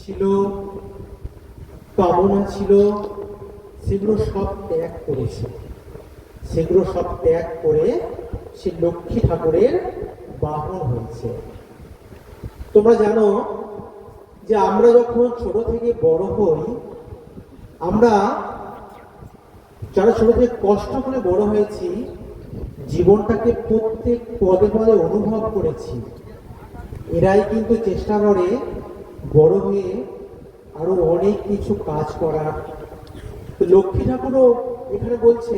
ছিল, কামনা ছিল, সেগুলো সব ত্যাগ করেছে। সেগুলো সব ত্যাগ করে সে লক্ষ্মী ঠাকুরের বাহন হয়েছে। তোমরা জানো যে আমরা যখন ছোট থেকে বড় হই, আমরা যারা ছোট থেকে কষ্ট করে বড় হয়েছি, জীবনটাকে প্রত্যেক পদে পদে অনুভব করেছি, এরাই কিন্তু চেষ্টা করে বড় হয়ে আরো অনেক কিছু কাজ করার। তো লক্ষ্মী ঠাকুরও এখানে বলছে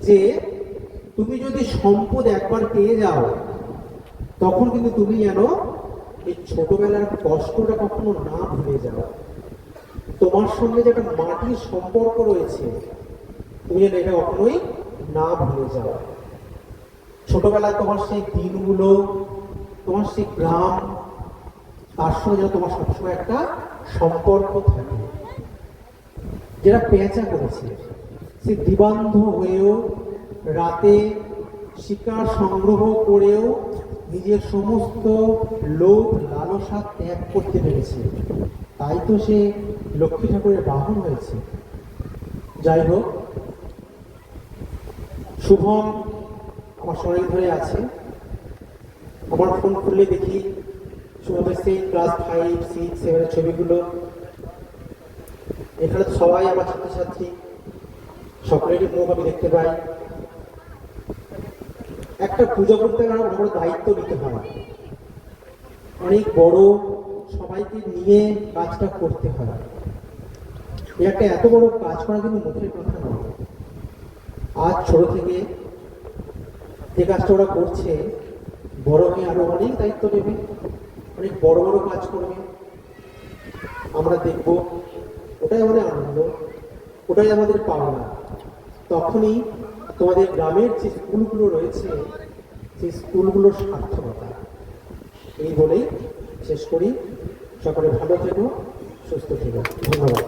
যে তুমি যদি সম্পদ একবার পেয়ে যাও, তখন কিন্তু তুমি যেন এই ছোটবেলার কষ্টটা কখনো না ভুলে যাও। তোমার সঙ্গে যে একটা মাটির সম্পর্ক রয়েছে, তুমি যেন এটা কখনোই না ভুলে যাও। ছোটবেলায় তোমার সেই দিনগুলো, তোমার সেই গ্রাম, তার সঙ্গে যেন তোমার সবসময় একটা সম্পর্ক থাকে। যারা পেঁচা করেছে, সে দিবান্ধ হয়েও রাতে শিকার সংগ্রহ করেও নিজের সমস্ত লোভ লালসা ত্যাগ করতে পেরেছে, তাই তো সে লক্ষ্মী ঠাকুরের বাহন হয়েছে। যাই হোক, শুভম আমার শরীর ধরে আছে। আমার ফোন খুললে দেখি শুভমের সেই ক্লাস 5, 6, 7 এর ছবিগুলো। এখানে সবাই আমার ছাত্রছাত্রী, সকলেরই মুখ আমি দেখতে পাই। একটা পূজা করতে গেলে অনেক বড় দায়িত্ব নিতে হয়, অনেক বড়, সবাইকে নিয়ে কাজটা করতে হয়। একটা এত বড় কাজ করা কিন্তু মুখের কথা নয়। আজ ছোট থেকে যে কাজটা ওরা করছে, বড় হয়ে আরো অনেক দায়িত্ব নেবে, অনেক বড় বড় কাজ করবে, আমরা দেখব। ওটাই আমাদের আনন্দ, ওটাই আমাদের পাওনা। তখনই তোমাদের গ্রামের যে স্কুলগুলো রয়েছে, সেই স্কুলগুলোর সার্থকতা। এই বলেই শেষ করি। সকলে ভালো থেকো, সুস্থ থেকো। ধন্যবাদ।